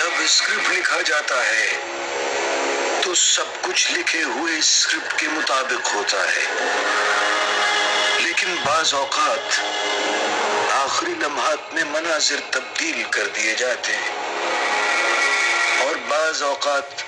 جب اسکرپٹ لکھا جاتا ہے تو سب کچھ لکھے ہوئے اسکرپٹ کے مطابق ہوتا ہے، لیکن بعض اوقات آخری لمحات میں مناظر تبدیل کر دیے جاتے ہیں، اور بعض اوقات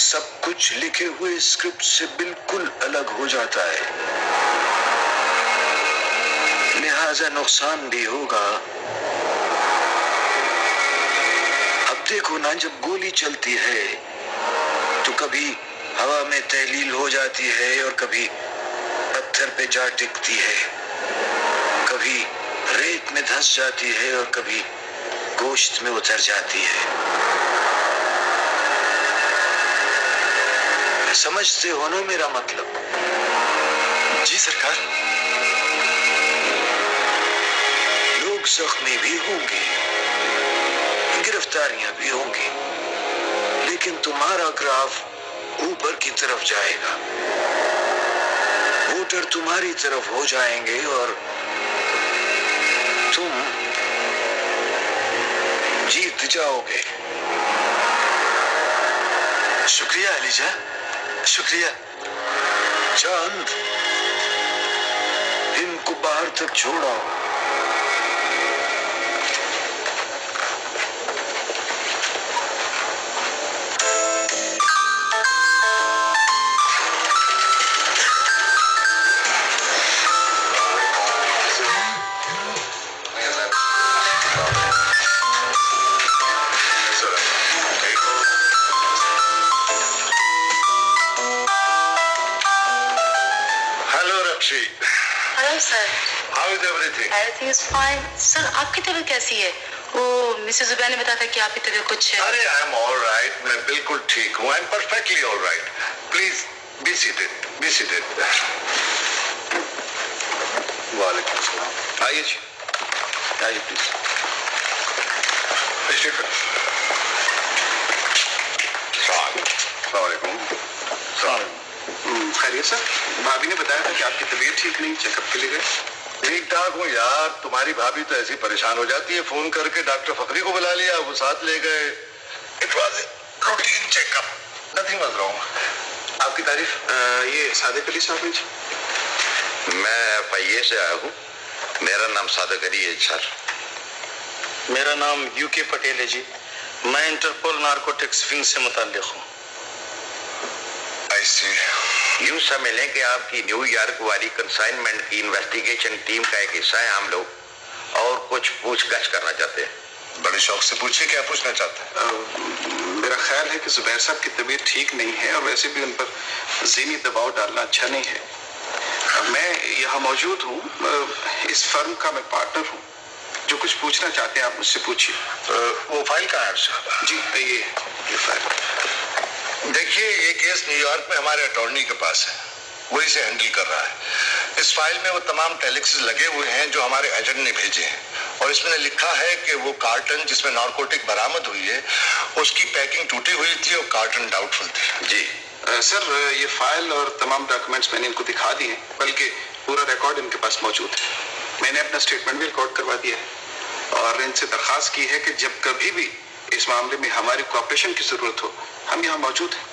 سب کچھ لکھے ہوئے اسکرپٹ سے بالکل الگ ہو جاتا ہے، لہذا نقصان بھی ہوگا۔ اب دیکھو نا، جب گولی چلتی ہے تو کبھی ہوا میں تحلیل ہو جاتی ہے اور کبھی پتھر پہ جا ٹکتی ہے، کبھی ریت میں دھس جاتی ہے اور کبھی گوشت میں اتر جاتی ہے۔ سمجھتے ہو نا میرا مطلب؟ جی سرکار۔ لوگ زخمی بھی ہوں گے، گرفتاریاں بھی ہوں گی، لیکن تمہارا گراف اوپر کی طرف جائے گا، ووٹر تمہاری طرف ہو جائیں گے اور تم جیت جاؤ گے۔ شکریہ علی جان، شکریہ۔ چاند، ان کو باہر تک چھوڑا۔ Hello Rakshi, hello sir, how is everything? Everything is fine. Sir آپ کی طبیعت کیسی ہے؟ وہ مسز زبیر نے بتایا تھا کہ آپ کی طبیعت کچھ ہے۔ ارے آئی ایم آل رائٹ، میں بالکل ٹھیک ہوں، I am perfectly all right. Please be seated, be seated. وعلیکم السلام، آئیے جی، آئیے پلیز۔ السلام علیکم۔ خیریت سر؟ بھابھی نے بتایا تھا کہ آپ کی طبیعت ٹھیک نہیں، چیک اپ کے لیے گئے۔ ٹھیک ٹھاک ہوں یار، تمہاری بھابھی تو ایسی پریشان ہو جاتی ہے، فون کر کے ڈاکٹر فخری کو بلا لیا، وہ ساتھ لے گئے۔ It was routine check up, nothing was wrong. آپ کی تعریف۔ یہ صادق علی صاحب ہیں جی؟ میں ایف آئی اے سے آیا ہوں، میرا نام صادق علی ہے سر۔ میرا نام یو کے پٹیل ہے جی، میں انٹرپول نارکوٹکس ونگ سے متعلق ہوں۔ یوں سمجھ لیں کہ آپ کی نیو یارک والی کنسائنمنٹ کی انویسٹیگیشن ٹیم کا ایک حصہ ہے ہم لوگ، اور کچھ پوچھ گچھ کرنا چاہتے ہیں۔ بڑے شوق سے پوچھے، کیا پوچھنا چاہتے ہیں؟ میرا خیال ہے کہ زبیر صاحب کی طبیعت ٹھیک نہیں ہے، اور ویسے بھی ان پر ذہنی دباؤ ڈالنا اچھا نہیں ہے۔ میں یہاں موجود ہوں، اس فرم کا میں پارٹنر ہوں، جو کچھ پوچھنا چاہتے ہیں آپ مجھ سے پوچھیے۔ وہ فائل کہاں ہے صاحب؟ جی یہ فائل۔ دیکھیے، یہ کیس نیو یارک میں ہمارے اٹارنی کے پاس ہے، وہ اسے ہینڈل کر رہا ہے۔ اس فائل میں وہ تمام ٹیلیکسز لگے ہوئے ہیں جو ہمارے ایجنٹ نے بھیجے ہیں، اور اس میں لکھا ہے کہ وہ کارٹن جس میں نارکوٹک برآمد ہوئی ہے اس کی پیکنگ ٹوٹی ہوئی تھی اور کارٹن ڈاؤٹ فل تھی۔ جی سر، یہ فائل اور تمام ڈاکومنٹس میں نے ان کو دکھا دیے ہیں، بلکہ پورا ریکارڈ ان کے پاس موجود ہے۔ میں نے اپنا اسٹیٹمنٹ بھی ریکارڈ کروا دیا ہے، اور ان سے درخواست کی ہے کہ جب کبھی بھی اس معاملے میں ہماری کوآپریشن کی ضرورت ہو، ہم یہاں موجود ہیں۔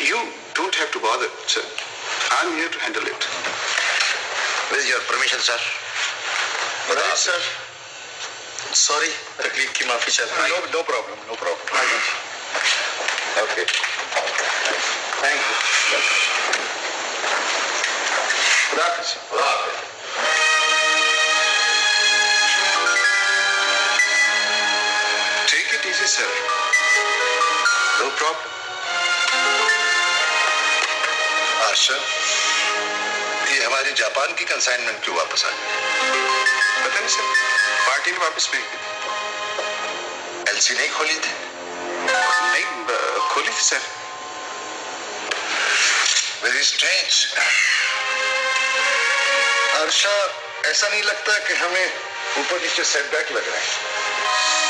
You don't have to bother, sir. I'm here to handle it. with your permission sir. Right sir, sorry, تکلیف کی معافی چاہتا ہوں۔ No problem, no problem. Okay, thank you. خدا حافظ۔ Take it easy, sir. No problem. Arshad, یہ ہماری Japan کی کنسائنمنٹ کیوں واپس آ گئی؟ پتہ نہیں سر، پارٹی نے واپس بھیج دی۔ ایل سی نہیں کھولی تھی؟ نہیں، کھولی تھی سر۔ Very strange. ارشد، ایسا نہیں لگتا کہ ہمیں اوپر نیچے سیٹ بیک لگ رہے ہیں؟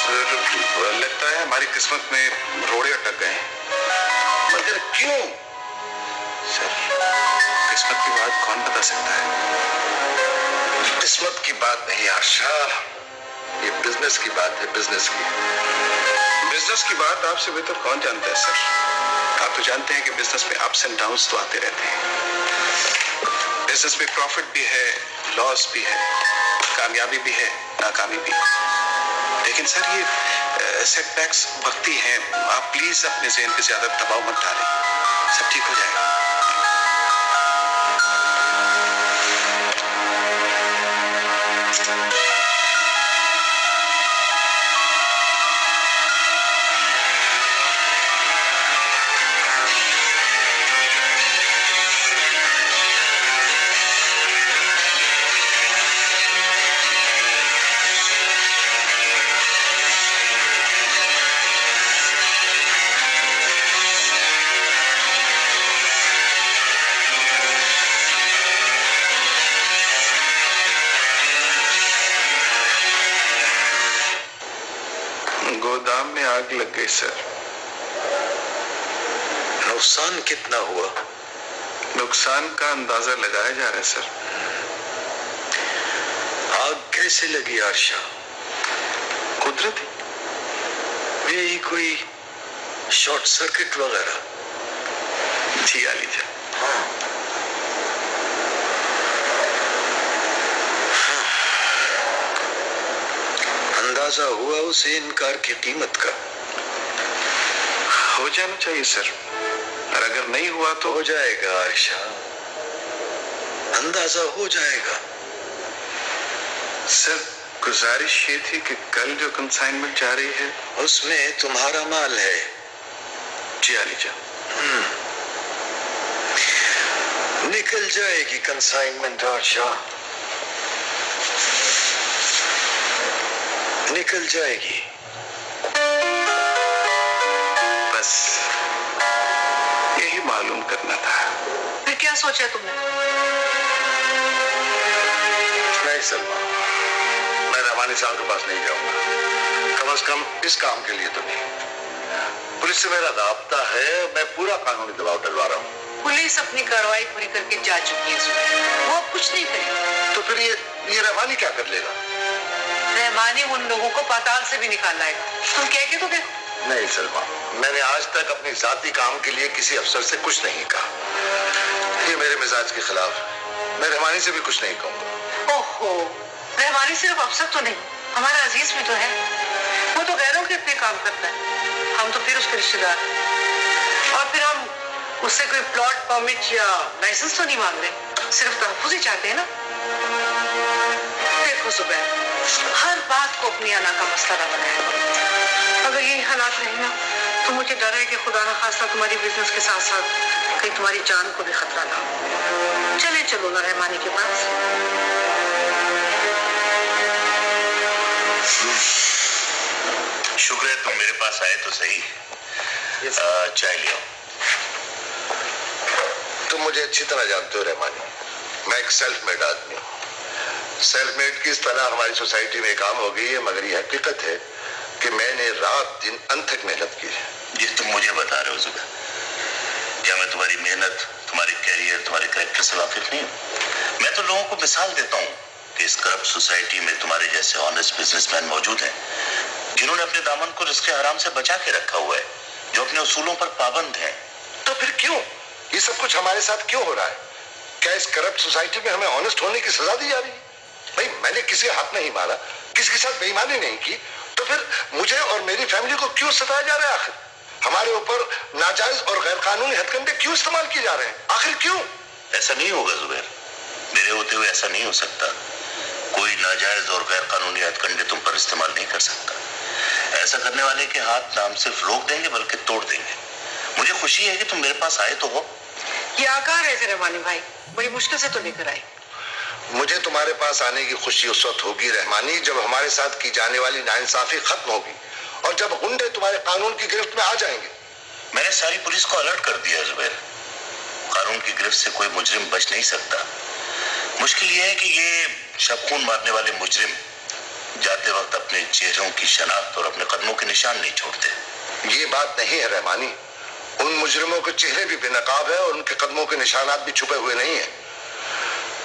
سر، لگتا ہے ہماری قسمت میں روڑے اٹک گئے ہیں۔ مگر کیوں؟ سر، قسمت کی بات کون بتا سکتا ہے؟ قسمت کی بات نہیں ارشد، یہ بزنس کی بات ہے, بزنس کی. بزنس کی بات آپ سے بہتر کون جانتا ہے سر؟ آپ تو جانتے ہیں کہ بزنس میں اپس اینڈ ڈاؤنس تو آتے رہتے ہیں. بزنس میں پروفٹ بھی ہے, لاس بھی ہے, کامیابی بھی ہے, ناکامی بھی. لیکن سر یہ سیٹ بیکس وقتی ہیں. آپ پلیز اپنے ذہن پہ زیادہ دباؤ مت ڈالیں, سب ٹھیک ہو جائے گا. گودام میں آگ لگ گئی سر. نقصان کتنا ہوا؟ نقصان کا اندازہ لگایا جا رہا ہے سر. آگ کیسے لگی عرشا؟ قدرتی. یہی کوئی شارٹ سرکٹ وغیرہ؟ جی علی جان. اندازہ ہوا اسے انکار کی قیمت کا؟ ہو جانا چاہیے سر, اور اگر نہیں ہوا تو ہو جائے گا عائشہ, اندازہ ہو جائے گا. سر گزارش یہ تھی کہ کل جو کنسائنمنٹ جا رہی ہے اس میں تمہارا مال ہے. جی علی جان. نکل جائے گی کنسائنمنٹ عائشہ, نکل جائے گی. بس یہی معلوم کرنا تھا. پھر کیا سوچا تم نے؟ نہیں سلما, میں رحمانی صاحب کے پاس نہیں جاؤں گا, کم از کم اس کام کے لیے تو نہیں. پولیس سے میرا رابطہ ہے, میں پورا قانونی دباؤ ڈلوا رہا ہوں. پولیس اپنی کارروائی پوری کر کے جا چکی ہے, وہ اب کچھ نہیں کرے. تو پھر یہ رحمانی کیا کر لے گا؟ رحمانی ان لوگوں کو پاتال سے بھی نکال لائے گا. تم کہہ کے تو دیکھو. نہیں سلما, میں نے آج تک اپنی ذاتی کام کے لیے کسی افسر سے کچھ نہیں کہا. یہ میرے مزاج کے خلاف ہے. میں رحمانی سے بھی کچھ نہیں کہوں گا. اوہو, رحمانی صرف افسر تو نہیں, ہمارا عزیز بھی تو ہے. وہ تو غیروں کے اتنے کام کرتا ہے, ہم تو پھر اس کے رشتے دار ہیں. اور پھر ہم اس سے کوئی پلاٹ پرمٹ یا لائسنس تو نہیں مانگ رہے, صرف تحفظ ہی چاہتے ہیں نا. دیکھو زبیر, ہر بات کو اپنی انا کا مسئلہ نہ بنایا. اگر یہی حالات رہے نا تو مجھے ڈر ہے کہ خدا نہ خواستہ تمہاری بزنس کے ساتھ ساتھ کہیں تمہاری جان کو بھی خطرہ نہ ہو. چلے چلو نا رحمانی کے پاس. شکر ہے تم میرے پاس آئے تو صحیح. چائے لے آؤ. تم مجھے اچھی طرح جانتے ہو رحمانی, میں ایک سیلف میڈ آدمی ہوں. سیلف میڈ کی اس طرح ہماری سوسائٹی میں کام ہو گئی ہے, مگر یہ حقیقت ہے کہ میں نے رات دن انتھک محنت کی ہے. جی تم مجھے بتا رہے ہو زبیر, کیا میں تمہاری محنت, تمہاری کیریئر, تمہارے کریکٹر سے واقف نہیں ہوں؟ میں تو لوگوں کو مثال دیتا ہوں کہ اس کرپٹ سوسائٹی میں تمہارے جیسے آنیسٹ بزنس مین موجود ہیں جنہوں نے اپنے دامن کو رزق حرام سے بچا کے رکھا ہوا ہے, جو اپنے اصولوں پر پابند ہیں. تو پھر کیوں یہ سب کچھ ہمارے ساتھ کیوں ہو رہا ہے؟ کیا اس کرپٹ سوسائٹی میں ہمیں آنیسٹ ہونے کی سزا دی جا رہی ہے؟ بھائی میں نے کسی حق نہیں مارا, کسی کے ساتھ بے ایمانی نہیں کی, تو پھر مجھے اور میری فیملی کو کیوں ستایا جا رہا ہے؟ آخر ہمارے اوپر ناجائز اور غیر قانونی ہتھ کنڈے کیوں استعمال کیے جا رہے ہیں؟ آخر کیوں؟ ایسا نہیں ہوگا زبیر, میرے ہوتے ہوئے ایسا نہیں ہو سکتا. کوئی ناجائز اور غیر قانونی ہتھ کنڈے تم پر استعمال نہیں کر سکتا. ایسا کرنے والے کے ہاتھ نہ ہم صرف روک دیں گے بلکہ توڑ دیں گے. مجھے خوشی ہے کہ تم میرے پاس آئے تو ہو. یہ آکار ہے رحمانی بھائی, بڑی مشکل سے تو لے کر آئے. مجھے تمہارے پاس آنے کی خوشی اس وقت ہوگی رحمانی جب ہمارے ساتھ کی جانے والی ناانصافی ختم ہوگی اور جب غنڈے تمہارے قانون کی گرفت میں آ جائیں گے. میں نے ساری پولیس کو الرٹ کر دیا زبیر, قانون کی گرفت سے کوئی مجرم بچ نہیں سکتا. مشکل یہ ہے کہ یہ شب خون مارنے والے مجرم جاتے وقت اپنے چہروں کی شناخت اور اپنے قدموں کے نشان نہیں چھوڑتے. یہ بات نہیں ہے رحمانی, ان مجرموں کے چہرے بھی بے نقاب ہیں اور ان کے قدموں کے نشانات بھی چھپے ہوئے نہیں ہیں.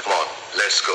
Come on, let's go.